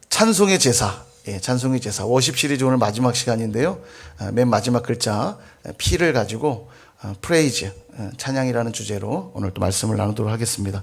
찬송의 제사, 찬송의 제사 워십 시리즈 오늘 마지막 시간인데요. 맨 마지막 글자 P를 가지고 프레이즈, 찬양이라는 주제로 오늘 또 말씀을 나누도록 하겠습니다.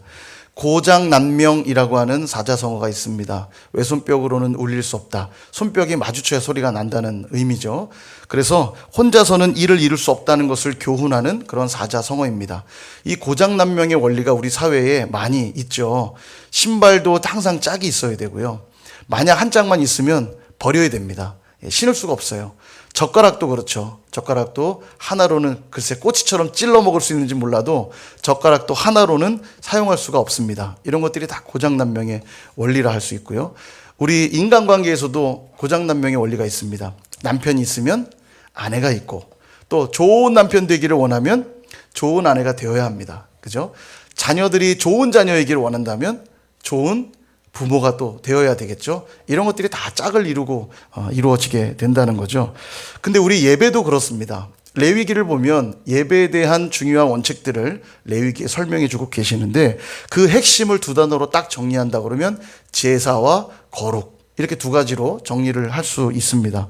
고장난명이라고 하는 사자성어가 있습니다. 왼손뼉으로는 울릴 수 없다. 손뼉이 마주쳐야 소리가 난다는 의미죠. 그래서 혼자서는 일을 이룰 수 없다는 것을 교훈하는 그런 사자성어입니다. 이 고장난명의 원리가 우리 사회에 많이 있죠. 신발도 항상 짝이 있어야 되고요. 만약 한 짝만 있으면 버려야 됩니다. 신을 수가 없어요. 젓가락도 그렇죠. 젓가락도 하나로는 글쎄 꼬치처럼 찔러 먹을 수 있는지 몰라도 젓가락도 하나로는 사용할 수가 없습니다. 이런 것들이 다 고장난명의 원리라 할 수 있고요. 우리 인간관계에서도 고장난명의 원리가 있습니다. 남편이 있으면 아내가 있고, 또 좋은 남편 되기를 원하면 좋은 아내가 되어야 합니다. 그죠? 자녀들이 좋은 자녀이기를 원한다면 좋은 부모가 또 되어야 되겠죠. 이런 것들이 다 짝을 이루고 이루어지게 된다는 거죠. 근데 우리 예배도 그렇습니다. 레위기를 보면 예배에 대한 중요한 원칙들을 레위기에 설명해 주고 계시는데, 그 핵심을 두 단어로 딱 정리한다 그러면 제사와 거룩, 이렇게 두 가지로 정리를 할 수 있습니다.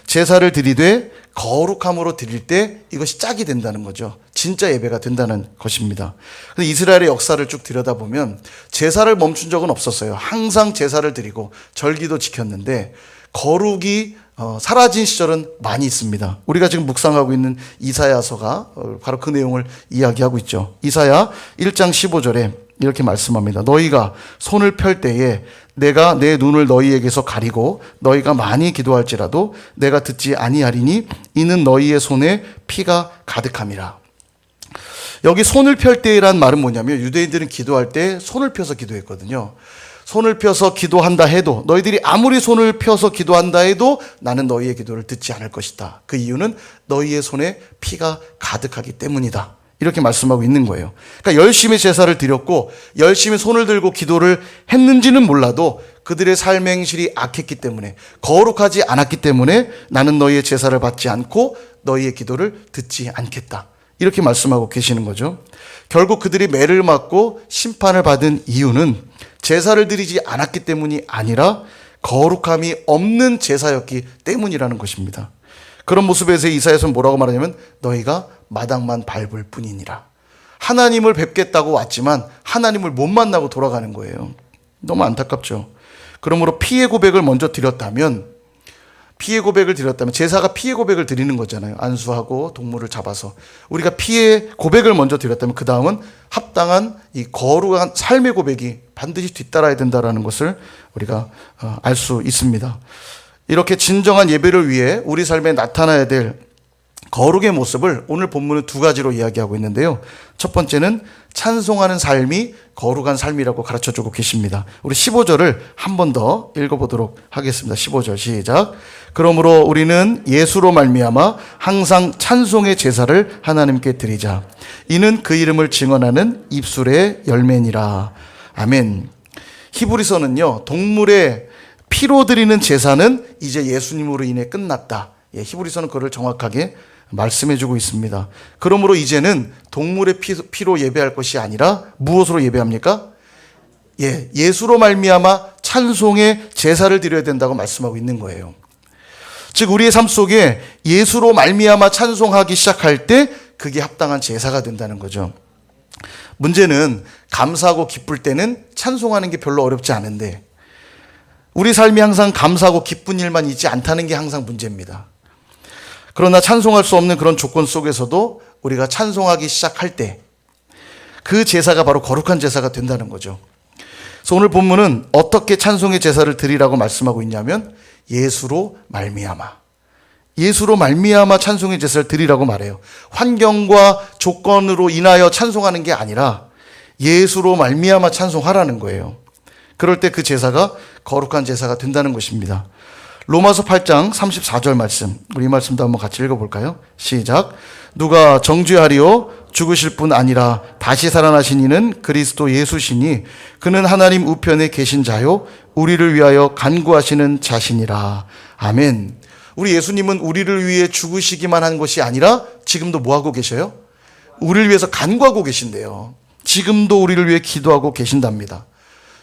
제사를 드리되 거룩함으로 드릴 때 이것이 짝이 된다는 거죠. 진짜 예배가 된다는 것입니다. 근데 이스라엘의 역사를 쭉 들여다보면 제사를 멈춘 적은 없었어요. 항상 제사를 드리고 절기도 지켰는데 거룩이 사라진 시절은 많이 있습니다. 우리가 지금 묵상하고 있는 이사야서가 바로 그 내용을 이야기하고 있죠. 이사야 1장 15절에 이렇게 말씀합니다. 너희가 손을 펼 때에 내가 내 눈을 너희에게서 가리고 너희가 많이 기도할지라도 내가 듣지 아니하리니 이는 너희의 손에 피가 가득함이라. 여기 손을 펼 때란 말은 뭐냐면, 유대인들은 기도할 때 손을 펴서 기도했거든요. 손을 펴서 기도한다 해도, 너희들이 아무리 손을 펴서 기도한다 해도 나는 너희의 기도를 듣지 않을 것이다. 그 이유는 너희의 손에 피가 가득하기 때문이다. 이렇게 말씀하고 있는 거예요. 그러니까 열심히 제사를 드렸고 열심히 손을 들고 기도를 했는지는 몰라도 그들의 삶의 행실이 악했기 때문에, 거룩하지 않았기 때문에 나는 너희의 제사를 받지 않고 너희의 기도를 듣지 않겠다. 이렇게 말씀하고 계시는 거죠. 결국 그들이 매를 맞고 심판을 받은 이유는 제사를 드리지 않았기 때문이 아니라 거룩함이 없는 제사였기 때문이라는 것입니다. 그런 모습에서 이사야서는 뭐라고 말하냐면 너희가 마당만 밟을 뿐이니라. 하나님을 뵙겠다고 왔지만 하나님을 못 만나고 돌아가는 거예요. 너무 안타깝죠. 그러므로 피의 고백을 먼저 드렸다면, 제사가 피의 고백을 드리는 거잖아요. 안수하고 동물을 잡아서 우리가 피의 고백을 먼저 드렸다면 그 다음은 합당한 이 거룩한 삶의 고백이 반드시 뒤따라야 된다는 것을 우리가 알 수 있습니다. 이렇게 진정한 예배를 위해 우리 삶에 나타나야 될 거룩의 모습을 오늘 본문은 두 가지로 이야기하고 있는데요. 첫 번째는 찬송하는 삶이 거룩한 삶이라고 가르쳐주고 계십니다. 우리 15절을 한 번 더 읽어보도록 하겠습니다. 15절 시작. 그러므로 우리는 예수로 말미암아 항상 찬송의 제사를 하나님께 드리자. 이는 그 이름을 증언하는 입술의 열매니라. 아멘. 히브리서는요, 동물의 피로 드리는 제사는 이제 예수님으로 인해 끝났다. 히브리서는 그걸 정확하게 말씀해주고 있습니다. 그러므로 이제는 동물의 피로 예배할 것이 아니라 무엇으로 예배합니까? 예수로 말미암아 찬송의 제사를 드려야 된다고 말씀하고 있는 거예요. 즉 우리의 삶 속에 예수로 말미암아 찬송하기 시작할 때 그게 합당한 제사가 된다는 거죠. 문제는 감사하고 기쁠 때는 찬송하는 게 별로 어렵지 않은데, 우리 삶이 항상 감사하고 기쁜 일만 있지 않다는 게 항상 문제입니다. 그러나 찬송할 수 없는 그런 조건 속에서도 우리가 찬송하기 시작할 때 그 제사가 바로 거룩한 제사가 된다는 거죠. 그래서 오늘 본문은 어떻게 찬송의 제사를 드리라고 말씀하고 있냐면 예수로 말미암아 찬송의 제사를 드리라고 말해요. 환경과 조건으로 인하여 찬송하는 게 아니라 예수로 말미암아 찬송하라는 거예요. 그럴 때 그 제사가 거룩한 제사가 된다는 것입니다. 로마서 8장 34절 말씀, 우리 이 말씀도 한번 같이 읽어볼까요? 시작. 누가 정죄하리요? 죽으실 뿐 아니라 다시 살아나신 이는 그리스도 예수시니 그는 하나님 우편에 계신 자요 우리를 위하여 간구하시는 자시니라. 아멘. 우리 예수님은 우리를 위해 죽으시기만 한 것이 아니라 지금도 뭐 하고 계셔요? 우리를 위해서 간구하고 계신대요. 지금도 우리를 위해 기도하고 계신답니다.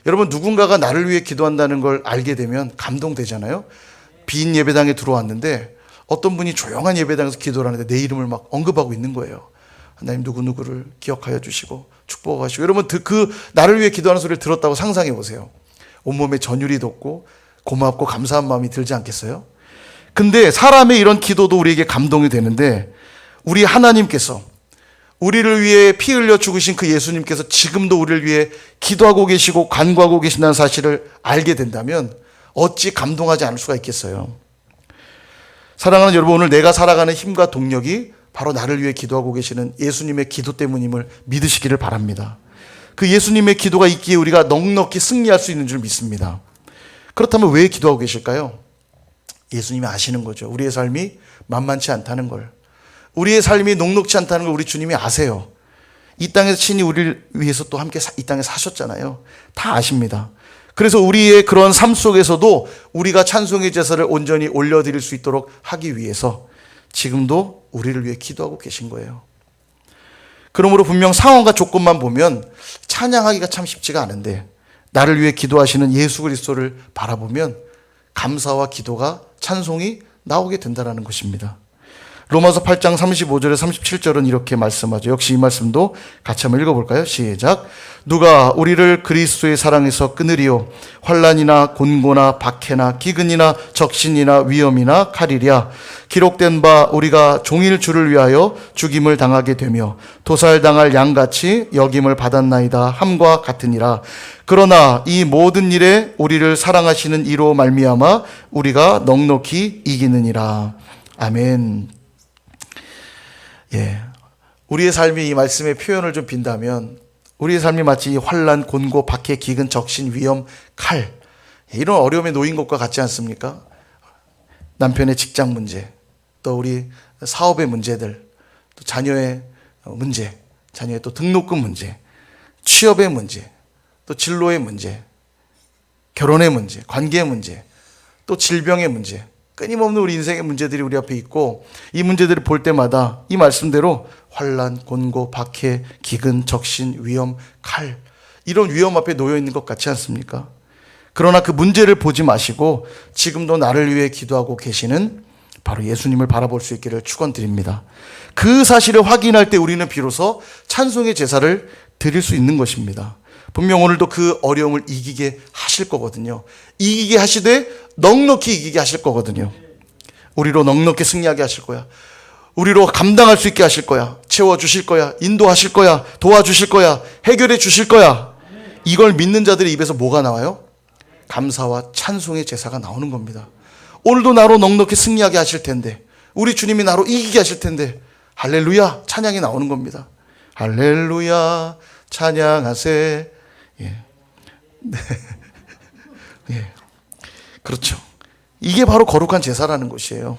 여러분, 누군가가 나를 위해 기도한다는 걸 알게 되면 감동되잖아요. 빈 예배당에 들어왔는데 어떤 분이 조용한 예배당에서 기도를 하는데 내 이름을 막 언급하고 있는 거예요. 하나님 누구누구를 기억하여 주시고 축복하시고. 여러분, 그 나를 위해 기도하는 소리를 들었다고 상상해 보세요. 온몸에 전율이 돋고 고맙고 감사한 마음이 들지 않겠어요? 근데 사람의 이런 기도도 우리에게 감동이 되는데, 우리 하나님께서, 우리를 위해 피 흘려 죽으신 그 예수님께서 지금도 우리를 위해 기도하고 계시고 간구하고 계신다는 사실을 알게 된다면 어찌 감동하지 않을 수가 있겠어요. 사랑하는 여러분, 오늘 내가 살아가는 힘과 동력이 바로 나를 위해 기도하고 계시는 예수님의 기도 때문임을 믿으시기를 바랍니다. 그 예수님의 기도가 있기에 우리가 넉넉히 승리할 수 있는 줄 믿습니다. 그렇다면 왜 기도하고 계실까요? 예수님이 아시는 거죠. 우리의 삶이 만만치 않다는 걸. 우리의 삶이 녹록치 않다는 걸 우리 주님이 아세요. 이 땅에서 친히 우리를 위해서 또 함께 이 땅에 사셨잖아요. 다 아십니다. 그래서 우리의 그런 삶 속에서도 우리가 찬송의 제사를 온전히 올려드릴 수 있도록 하기 위해서 지금도 우리를 위해 기도하고 계신 거예요. 그러므로 분명 상황과 조건만 보면 찬양하기가 참 쉽지가 않은데, 나를 위해 기도하시는 예수 그리스도를 바라보면 감사와 기도가, 찬송이 나오게 된다는 것입니다. 로마서 8장 35절에 37절은 이렇게 말씀하죠. 역시 이 말씀도 같이 한번 읽어볼까요? 시작. 누가 우리를 그리스도의 사랑에서 끊으리요? 환난이나 곤고나 박해나 기근이나 적신이나 위험이나 칼이랴. 기록된 바 우리가 종일 주를 위하여 죽임을 당하게 되며 도살당할 양같이 여김을 받았나이다 함과 같으니라. 그러나 이 모든 일에 우리를 사랑하시는 이로 말미암아 우리가 넉넉히 이기느니라. 아멘. 예, 우리의 삶이 이 말씀의 표현을 좀 빈다면 우리의 삶이 마치 환난, 곤고, 박해, 기근, 적신, 위험, 칼, 이런 어려움에 놓인 것과 같지 않습니까? 남편의 직장 문제, 또 우리 사업의 문제들, 또 자녀의 문제, 자녀의 또 등록금 문제, 취업의 문제, 또 진로의 문제, 결혼의 문제, 관계의 문제, 또 질병의 문제, 끊임없는 우리 인생의 문제들이 우리 앞에 있고, 이 문제들을 볼 때마다 이 말씀대로 환난, 곤고, 박해, 기근, 적신, 위험, 칼, 이런 위험 앞에 놓여 있는 것 같지 않습니까? 그러나 그 문제를 보지 마시고 지금도 나를 위해 기도하고 계시는 바로 예수님을 바라볼 수 있기를 축원드립니다. 그 사실을 확인할 때 우리는 비로소 찬송의 제사를 드릴 수 있는 것입니다. 분명 오늘도 그 어려움을 이기게 하실 거거든요. 이기게 하시되 넉넉히 이기게 하실 거거든요. 우리로 넉넉히 승리하게 하실 거야. 우리로 감당할 수 있게 하실 거야. 채워주실 거야. 인도하실 거야. 도와주실 거야. 해결해 주실 거야. 이걸 믿는 자들의 입에서 뭐가 나와요? 감사와 찬송의 제사가 나오는 겁니다. 오늘도 나로 넉넉히 승리하게 하실 텐데, 우리 주님이 나로 이기게 하실 텐데, 할렐루야 찬양이 나오는 겁니다. 할렐루야 찬양하세. 예. 네. 예. 그렇죠. 이게 바로 거룩한 제사라는 것이에요.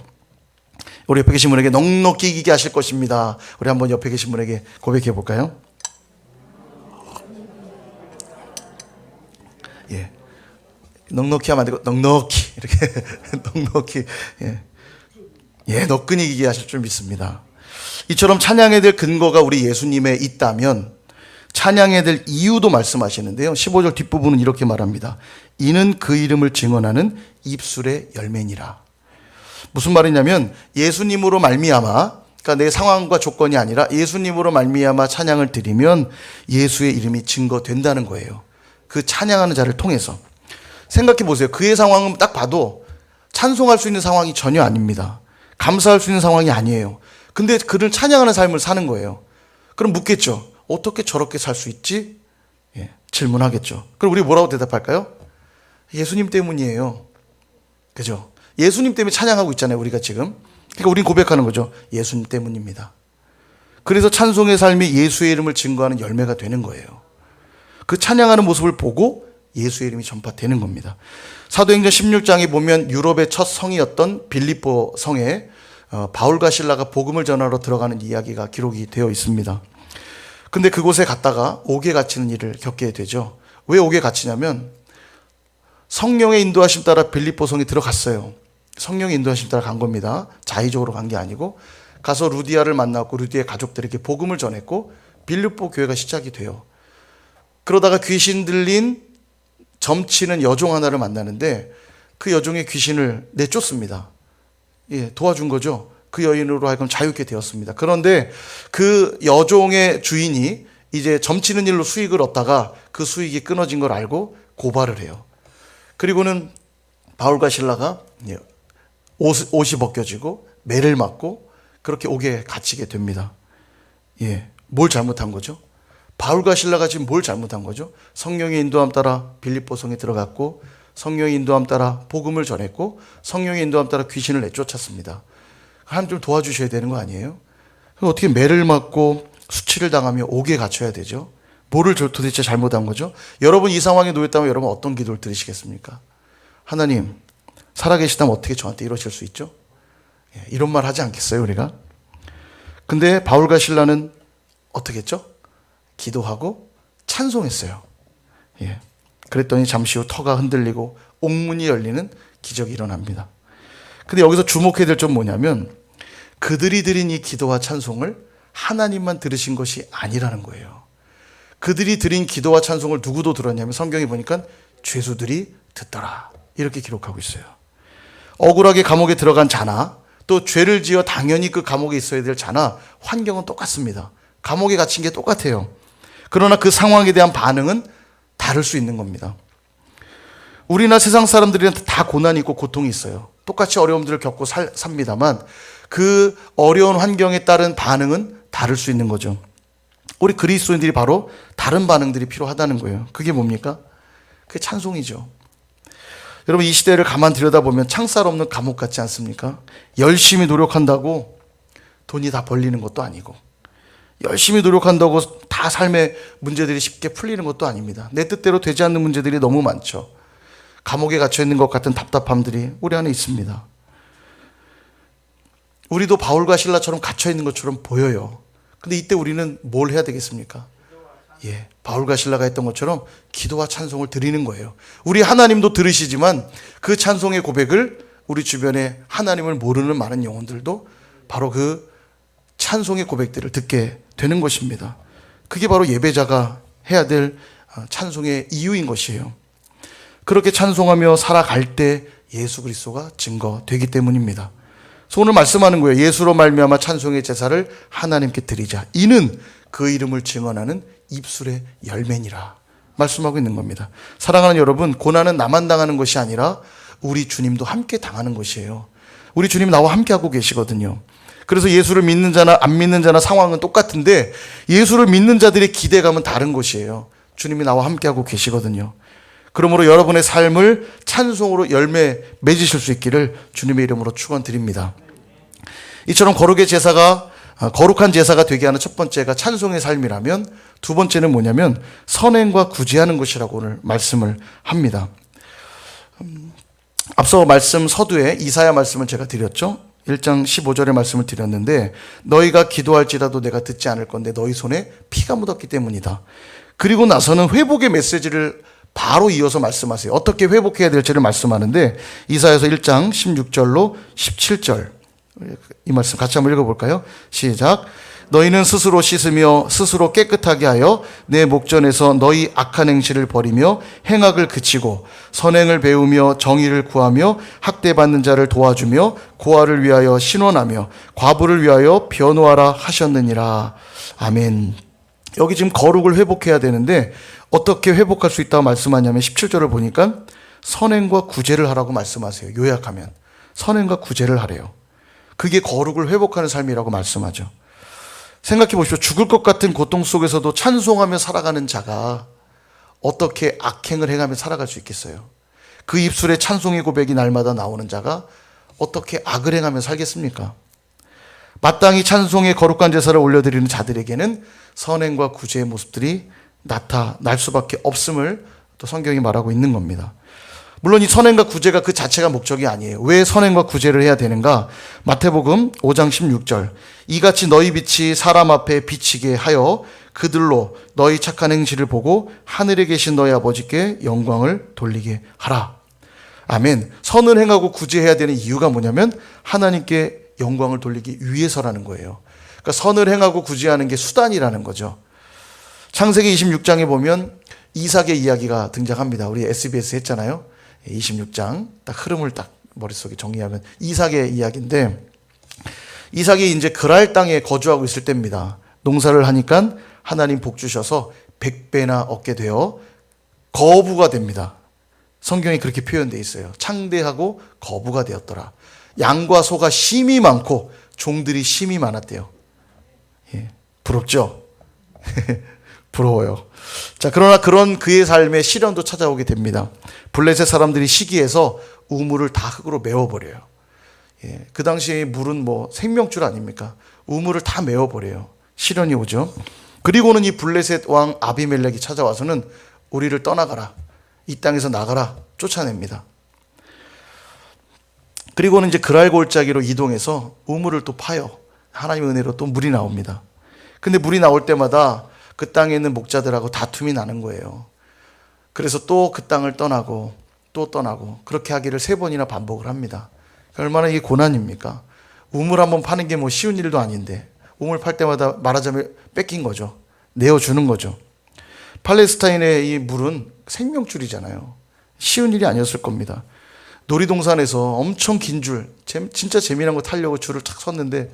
우리 옆에 계신 분에게 넉넉히 이기게 하실 것입니다. 우리 한번 옆에 계신 분에게 고백해 볼까요? 예. 넉넉히 하면 안 되고 넉넉히 이렇게 넉넉히 예, 너끈히 이기게 하실 줄 믿습니다. 이처럼 찬양해야 될 근거가 우리 예수님에 있다면 찬양해야 될 이유도 말씀하시는데요. 15절 뒷부분은 이렇게 말합니다. 이는 그 이름을 증언하는 입술의 열매니라. 무슨 말이냐면 예수님으로 말미암아, 그러니까 내 상황과 조건이 아니라 예수님으로 말미암아 찬양을 드리면 예수의 이름이 증거된다는 거예요. 그 찬양하는 자를 통해서. 생각해 보세요. 그의 상황은 딱 봐도 찬송할 수 있는 상황이 전혀 아닙니다. 감사할 수 있는 상황이 아니에요. 근데 그를 찬양하는 삶을 사는 거예요. 그럼 묻겠죠. 어떻게 저렇게 살 수 있지? 예, 질문하겠죠. 그럼 우리 뭐라고 대답할까요? 예수님 때문이에요. 그죠? 예수님 때문에 찬양하고 있잖아요, 우리가 지금. 그러니까 우린 고백하는 거죠. 예수님 때문입니다. 그래서 찬송의 삶이 예수의 이름을 증거하는 열매가 되는 거예요. 그 찬양하는 모습을 보고 예수의 이름이 전파되는 겁니다. 사도행전 16장에 보면 유럽의 첫 성이었던 빌립보 성에 바울과 실라가 복음을 전하러 들어가는 이야기가 기록이 되어 있습니다. 근데 그곳에 갔다가 옥에 갇히는 일을 겪게 되죠. 왜 옥에 갇히냐면 성령의 인도하심 따라 빌립보 성에 들어갔어요. 성령의 인도하심 따라 간 겁니다. 자의적으로 간 게 아니고 가서 루디아를 만났고 루디아의 가족들에게 복음을 전했고 빌립보 교회가 시작이 돼요. 그러다가 귀신 들린 점치는 여종 하나를 만나는데 그 여종의 귀신을 내쫓습니다. 예, 도와준 거죠. 그 여인으로 하여금 자유케 되었습니다. 그런데 그 여종의 주인이 이제 점치는 일로 수익을 얻다가 그 수익이 끊어진 걸 알고 고발을 해요. 그리고는 바울과 실라가 옷이 벗겨지고 매를 맞고 그렇게 옥에 갇히게 됩니다. 예, 뭘 잘못한 거죠? 바울과 실라가 지금 뭘 잘못한 거죠? 성령의 인도함 따라 빌립보 성에 들어갔고, 성령의 인도함 따라 복음을 전했고, 성령의 인도함 따라 귀신을 내쫓았습니다. 하나님 좀 도와주셔야 되는 거 아니에요? 어떻게 매를 맞고 수치를 당하며 옥에 갇혀야 되죠? 뭐를 도대체 잘못한 거죠? 여러분 이 상황에 놓였다면 여러분 어떤 기도를 드리시겠습니까? 하나님, 살아계시다면 어떻게 저한테 이러실 수 있죠? 예, 이런 말 하지 않겠어요, 우리가? 근데 바울과 실라는 어떻게 했죠? 기도하고 찬송했어요. 예. 그랬더니 잠시 후 터가 흔들리고 옥문이 열리는 기적이 일어납니다. 근데 여기서 주목해야 될 점 뭐냐면 그들이 드린 이 기도와 찬송을 하나님만 들으신 것이 아니라는 거예요. 그들이 드린 기도와 찬송을 누구도 들었냐면 성경에 보니까 죄수들이 듣더라. 이렇게 기록하고 있어요. 억울하게 감옥에 들어간 자나 또 죄를 지어 당연히 그 감옥에 있어야 될 자나 환경은 똑같습니다. 감옥에 갇힌 게 똑같아요. 그러나 그 상황에 대한 반응은 다를 수 있는 겁니다. 우리나 세상 사람들한테 다 고난이 있고 고통이 있어요. 똑같이 어려움들을 겪고 삽니다만 그 어려운 환경에 따른 반응은 다를 수 있는 거죠. 우리 그리스도인들이 바로 다른 반응들이 필요하다는 거예요. 그게 뭡니까? 그게 찬송이죠. 여러분 이 시대를 가만 들여다보면 창살 없는 감옥 같지 않습니까? 열심히 노력한다고 돈이 다 벌리는 것도 아니고 열심히 노력한다고 다 삶의 문제들이 쉽게 풀리는 것도 아닙니다. 내 뜻대로 되지 않는 문제들이 너무 많죠. 감옥에 갇혀 있는 것 같은 답답함들이 우리 안에 있습니다. 우리도 바울과 실라처럼 갇혀 있는 것처럼 보여요. 근데 이때 우리는 뭘 해야 되겠습니까? 예, 바울과 실라가 했던 것처럼 기도와 찬송을 드리는 거예요. 우리 하나님도 들으시지만 그 찬송의 고백을 우리 주변에 하나님을 모르는 많은 영혼들도 바로 그 찬송의 고백들을 듣게 되는 것입니다. 그게 바로 예배자가 해야 될 찬송의 이유인 것이에요. 그렇게 찬송하며 살아갈 때 예수 그리스도가 증거되기 때문입니다. 그래서 오늘 말씀하는 거예요. 예수로 말미암아 찬송의 제사를 하나님께 드리자. 이는 그 이름을 증언하는 입술의 열매니라 말씀하고 있는 겁니다. 사랑하는 여러분, 고난은 나만 당하는 것이 아니라 우리 주님도 함께 당하는 것이에요. 우리 주님 나와 함께 하고 계시거든요. 그래서 예수를 믿는 자나 안 믿는 자나 상황은 똑같은데 예수를 믿는 자들의 기대감은 다른 것이에요. 주님이 나와 함께 하고 계시거든요. 그러므로 여러분의 삶을 찬송으로 열매 맺으실 수 있기를 주님의 이름으로 축원드립니다. 이처럼 거룩한 제사가 되게 하는 첫 번째가 찬송의 삶이라면 두 번째는 뭐냐면 선행과 구제하는 것이라고 오늘 말씀을 합니다. 앞서 말씀 서두에 이사야 말씀을 제가 드렸죠. 1장 15절의 말씀을 드렸는데 너희가 기도할지라도 내가 듣지 않을 건데 너희 손에 피가 묻었기 때문이다. 그리고 나서는 회복의 메시지를 바로 이어서 말씀하세요. 어떻게 회복해야 될지를 말씀하는데 이사야서 1장 16절로 17절 이 말씀 같이 한번 읽어볼까요? 시작. 너희는 스스로 씻으며 스스로 깨끗하게 하여 내 목전에서 너희 악한 행실을 버리며 행악을 그치고 선행을 배우며 정의를 구하며 학대받는 자를 도와주며 고아를 위하여 신원하며 과부를 위하여 변호하라 하셨느니라. 아멘. 여기 지금 거룩을 회복해야 되는데 어떻게 회복할 수 있다고 말씀하냐면 17절을 보니까 선행과 구제를 하라고 말씀하세요. 요약하면 선행과 구제를 하래요. 그게 거룩을 회복하는 삶이라고 말씀하죠. 생각해 보십시오. 죽을 것 같은 고통 속에서도 찬송하며 살아가는 자가 어떻게 악행을 행하며 살아갈 수 있겠어요? 그 입술에 찬송의 고백이 날마다 나오는 자가 어떻게 악을 행하며 살겠습니까? 마땅히 찬송의 거룩한 제사를 올려드리는 자들에게는 선행과 구제의 모습들이 나타날 수밖에 없음을 또 성경이 말하고 있는 겁니다. 물론 이 선행과 구제가 그 자체가 목적이 아니에요. 왜 선행과 구제를 해야 되는가? 마태복음 5장 16절 이같이 너희 빛이 사람 앞에 비치게 하여 그들로 너희 착한 행실을 보고 하늘에 계신 너희 아버지께 영광을 돌리게 하라. 아멘. 선을 행하고 구제해야 되는 이유가 뭐냐면 하나님께 영광을 돌리기 위해서라는 거예요. 그러니까 선을 행하고 구제하는 게 수단이라는 거죠. 창세기 26장에 보면 이삭의 이야기가 등장합니다. 우리 SBS 했잖아요. 26장 딱 흐름을 딱 머릿속에 정리하면 이삭의 이야기인데, 이삭이 이제 그랄 땅에 거주하고 있을 때입니다. 농사를 하니까 하나님 복 주셔서 100배나 얻게 되어 거부가 됩니다. 성경에 그렇게 표현되어 있어요. 창대하고 거부가 되었더라. 양과 소가 심이 많고 종들이 심이 많았대요. 예, 부럽죠? 부러워요. 자, 그러나 그런 그의 삶에 시련도 찾아오게 됩니다. 블레셋 사람들이 시기해서 우물을 다 흙으로 메워버려요. 예, 그 당시에 물은 뭐 생명줄 아닙니까? 우물을 다 메워버려요. 시련이 오죠. 그리고는 이 블레셋 왕 아비멜렉이 찾아와서는 우리를 떠나가라, 이 땅에서 나가라 쫓아냅니다. 그리고는 이제 그랄 골짜기로 이동해서 우물을 또 파요. 하나님의 은혜로 또 물이 나옵니다. 근데 물이 나올 때마다 그 땅에 있는 목자들하고 다툼이 나는 거예요. 그래서 또 그 땅을 떠나고 또 떠나고 그렇게 하기를 3번이나 반복을 합니다. 얼마나 이게 고난입니까? 우물 한번 파는 게 뭐 쉬운 일도 아닌데 우물 팔 때마다 말하자면 뺏긴 거죠. 내어주는 거죠. 팔레스타인의 이 물은 생명줄이잖아요. 쉬운 일이 아니었을 겁니다. 놀이동산에서 엄청 긴 줄, 진짜 재미난 거 타려고 줄을 탁 섰는데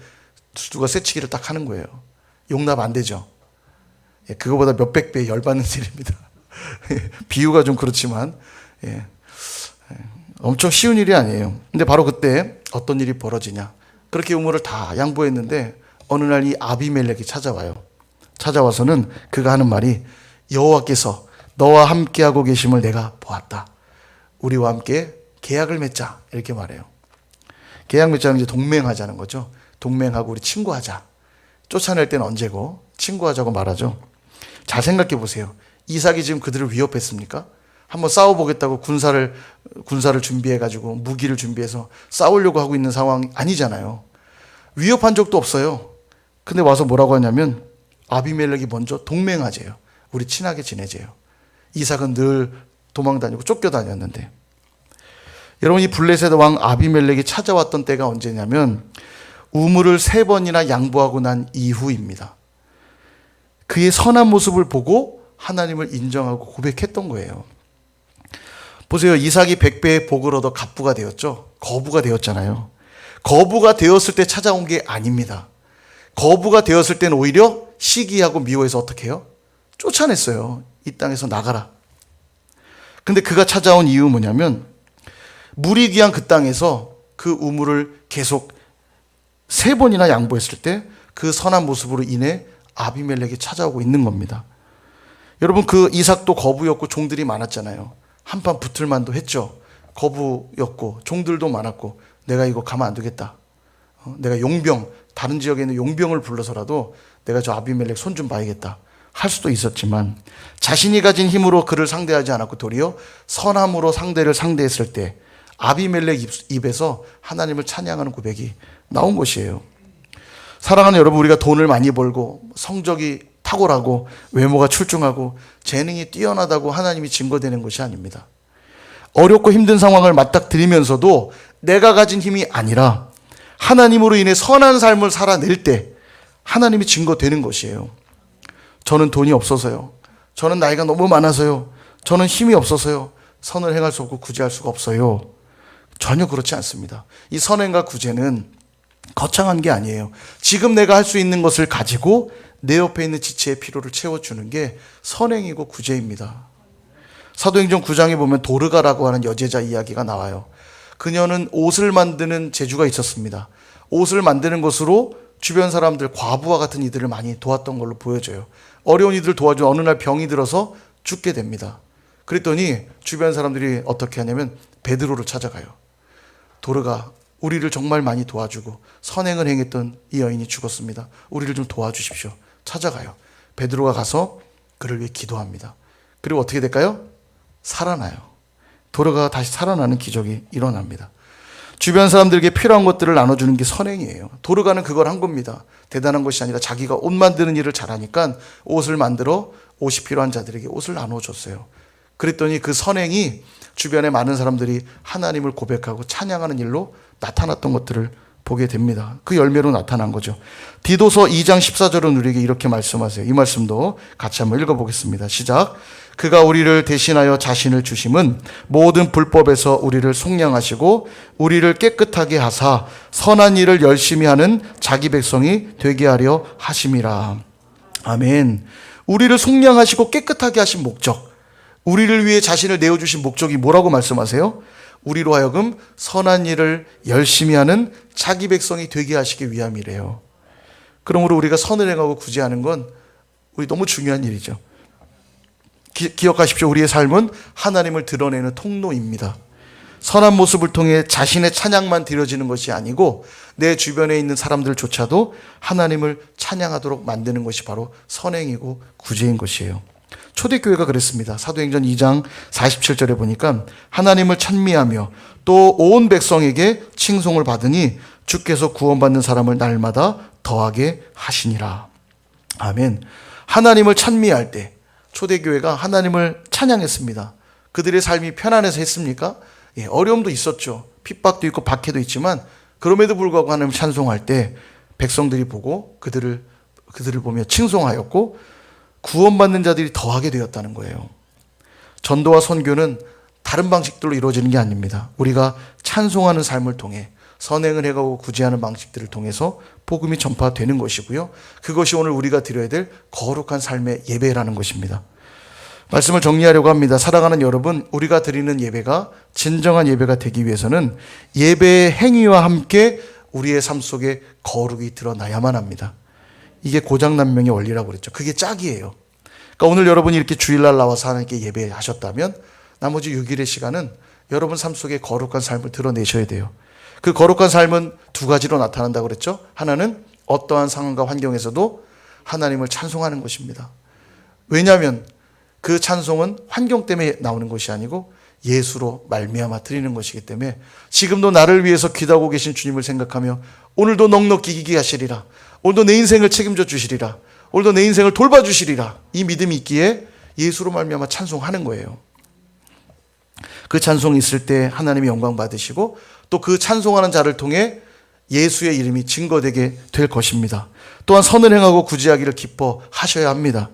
누가 새치기를 딱 하는 거예요. 용납 안 되죠. 그거보다 몇백 배 열받는 일입니다. 비유가 좀 그렇지만 엄청 쉬운 일이 아니에요. 근데 바로 그때 어떤 일이 벌어지냐. 그렇게 우물을 다 양보했는데 어느 날 이 아비멜렉이 찾아와요. 찾아와서는 그가 하는 말이, 여호와께서 너와 함께하고 계심을 내가 보았다. 우리와 함께 계약을 맺자. 이렇게 말해요. 계약 맺자는 이제 동맹하자는 거죠. 동맹하고 우리 친구하자. 쫓아낼 때는 언제고 친구하자고 말하죠. 잘 생각해 보세요. 이삭이 지금 그들을 위협했습니까? 한번 싸워보겠다고 군사를 준비해가지고 무기를 준비해서 싸우려고 하고 있는 상황이 아니잖아요. 위협한 적도 없어요. 근데 와서 뭐라고 하냐면 아비멜렉이 먼저 동맹하재요. 우리 친하게 지내재요. 이삭은 늘 도망다니고 쫓겨다녔는데. 여러분, 이 블레셋 왕 아비멜렉이 찾아왔던 때가 언제냐면 우물을 3번이나 양보하고 난 이후입니다. 그의 선한 모습을 보고 하나님을 인정하고 고백했던 거예요. 보세요. 이삭이 100배의 복을 얻어 갑부가 되었죠. 거부가 되었잖아요. 거부가 되었을 때 찾아온 게 아닙니다. 거부가 되었을 때는 오히려 시기하고 미워해서 어떻게 해요? 쫓아냈어요. 이 땅에서 나가라. 근데 그가 찾아온 이유 뭐냐면 물이 귀한 그 땅에서 그 우물을 계속 3번이나 양보했을 때 그 선한 모습으로 인해 아비멜렉이 찾아오고 있는 겁니다. 여러분, 그 이삭도 거부였고 종들이 많았잖아요. 한판 붙을 만도 했죠. 거부였고 종들도 많았고 내가 이거 가만 안 두겠다. 내가 용병, 다른 지역에 있는 용병을 불러서라도 내가 저 아비멜렉 손 좀 봐야겠다 할 수도 있었지만 자신이 가진 힘으로 그를 상대하지 않았고 도리어 선함으로 상대했을 때 아비멜렉 입에서 하나님을 찬양하는 고백이 나온 것이에요. 사랑하는 여러분, 우리가 돈을 많이 벌고 성적이 탁월하고 외모가 출중하고 재능이 뛰어나다고 하나님이 증거되는 것이 아닙니다. 어렵고 힘든 상황을 맞닥뜨리면서도 내가 가진 힘이 아니라 하나님으로 인해 선한 삶을 살아낼 때 하나님이 증거되는 것이에요. 저는 돈이 없어서요. 저는 나이가 너무 많아서요. 저는 힘이 없어서요. 선을 행할 수 없고 구제할 수가 없어요. 전혀 그렇지 않습니다. 이 선행과 구제는 거창한 게 아니에요. 지금 내가 할 수 있는 것을 가지고 내 옆에 있는 지체의 필요를 채워주는 게 선행이고 구제입니다. 사도행전 9장에 보면 도르가라고 하는 여제자 이야기가 나와요. 그녀는 옷을 만드는 재주가 있었습니다. 옷을 만드는 것으로 주변 사람들, 과부와 같은 이들을 많이 도왔던 걸로 보여져요. 어려운 이들을 도와준 어느 날 병이 들어서 죽게 됩니다. 그랬더니 주변 사람들이 어떻게 하냐면 베드로를 찾아가요. 도르가, 우리를 정말 많이 도와주고 선행을 행했던 이 여인이 죽었습니다. 우리를 좀 도와주십시오. 찾아가요. 베드로가 가서 그를 위해 기도합니다. 그리고 어떻게 될까요? 살아나요. 도르가가 다시 살아나는 기적이 일어납니다. 주변 사람들에게 필요한 것들을 나눠주는 게 선행이에요. 도르가는 그걸 한 겁니다. 대단한 것이 아니라 자기가 옷 만드는 일을 잘하니까 옷을 만들어 옷이 필요한 자들에게 옷을 나눠줬어요. 그랬더니 그 선행이 주변에 많은 사람들이 하나님을 고백하고 찬양하는 일로 나타났던 것들을 보게 됩니다. 그 열매로 나타난 거죠. 디도서 2장 14절은 우리에게 이렇게 말씀하세요. 이 말씀도 같이 한번 읽어보겠습니다. 시작. 그가 우리를 대신하여 자신을 주심은 모든 불법에서 우리를 속량하시고 우리를 깨끗하게 하사 선한 일을 열심히 하는 자기 백성이 되게 하려 하심이라. 아멘. 우리를 속량하시고 깨끗하게 하신 목적, 우리를 위해 자신을 내어주신 목적이 뭐라고 말씀하세요? 우리로 하여금 선한 일을 열심히 하는 자기 백성이 되게 하시기 위함이래요. 그러므로 우리가 선을 행하고 구제하는 건 우리 너무 중요한 일이죠. 기억하십시오. 우리의 삶은 하나님을 드러내는 통로입니다. 선한 모습을 통해 자신의 찬양만 드려지는 것이 아니고 내 주변에 있는 사람들조차도 하나님을 찬양하도록 만드는 것이 바로 선행이고 구제인 것이에요. 초대교회가 그랬습니다. 사도행전 2장 47절에 보니까 하나님을 찬미하며 또 온 백성에게 칭송을 받으니 주께서 구원받는 사람을 날마다 더하게 하시니라. 아멘. 하나님을 찬미할 때 초대교회가 하나님을 찬양했습니다. 그들의 삶이 편안해서 했습니까? 예, 어려움도 있었죠. 핍박도 있고 박해도 있지만 그럼에도 불구하고 하나님을 찬송할 때 백성들이 보고 그들을 보며 칭송하였고 구원받는 자들이 더하게 되었다는 거예요. 전도와 선교는 다른 방식들로 이루어지는 게 아닙니다. 우리가 찬송하는 삶을 통해 선행을 해가고 구제하는 방식들을 통해서 복음이 전파되는 것이고요. 그것이 오늘 우리가 드려야 될 거룩한 삶의 예배라는 것입니다. 말씀을 정리하려고 합니다. 사랑하는 여러분, 우리가 드리는 예배가 진정한 예배가 되기 위해서는 예배의 행위와 함께 우리의 삶 속에 거룩이 드러나야만 합니다. 이게 고장난명의 원리라고 그랬죠. 그게 짝이에요. 그러니까 오늘 여러분이 이렇게 주일날 나와서 하나님께 예배하셨다면 나머지 6일의 시간은 여러분 삶 속에 거룩한 삶을 드러내셔야 돼요. 그 거룩한 삶은 두 가지로 나타난다고 그랬죠. 하나는 어떠한 상황과 환경에서도 하나님을 찬송하는 것입니다. 왜냐하면 그 찬송은 환경 때문에 나오는 것이 아니고 예수로 말미암아 드리는 것이기 때문에 지금도 나를 위해서 기도하고 계신 주님을 생각하며 오늘도 넉넉히 이기게 하시리라. 오늘도 내 인생을 책임져 주시리라. 오늘도 내 인생을 돌봐주시리라. 이 믿음이 있기에 예수로 말미암아 찬송하는 거예요. 그 찬송이 있을 때 하나님이 영광 받으시고 또 그 찬송하는 자를 통해 예수의 이름이 증거되게 될 것입니다. 또한 선을 행하고 구제하기를 기뻐하셔야 합니다.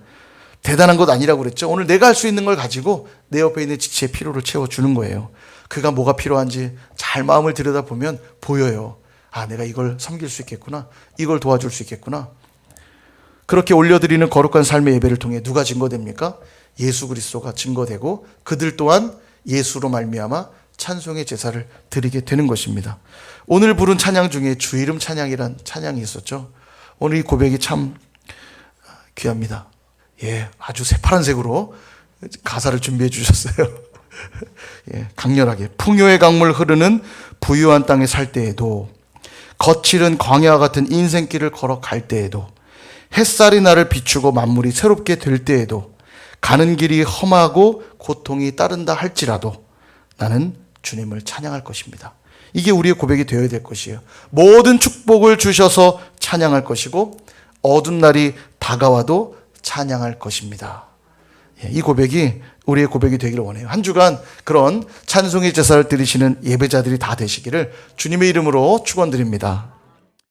대단한 것 아니라고 그랬죠. 오늘 내가 할 수 있는 걸 가지고 내 옆에 있는 지체의 필요를 채워주는 거예요. 그가 뭐가 필요한지 잘 마음을 들여다보면 보여요. 아, 내가 이걸 섬길 수 있겠구나. 이걸 도와줄 수 있겠구나. 그렇게 올려드리는 거룩한 삶의 예배를 통해 누가 증거됩니까? 예수 그리스도가 증거되고 그들 또한 예수로 말미암아 찬송의 제사를 드리게 되는 것입니다. 오늘 부른 찬양 중에 주 이름 찬양이란 찬양이 있었죠. 오늘 이 고백이 참 귀합니다. 예, 아주 새파란색으로 가사를 준비해 주셨어요. 예, 강렬하게 풍요의 강물 흐르는 부유한 땅에 살 때에도 거칠은 광야와 같은 인생길을 걸어갈 때에도 햇살이 나를 비추고 만물이 새롭게 될 때에도 가는 길이 험하고 고통이 따른다 할지라도 나는 주님을 찬양할 것입니다. 이게 우리의 고백이 되어야 될 것이에요. 모든 축복을 주셔서 찬양할 것이고 어두운 날이 다가와도 찬양할 것입니다. 이 고백이 우리의 고백이 되기를 원해요. 한 주간 그런 찬송의 제사를 드리시는 예배자들이 다 되시기를 주님의 이름으로 축원드립니다.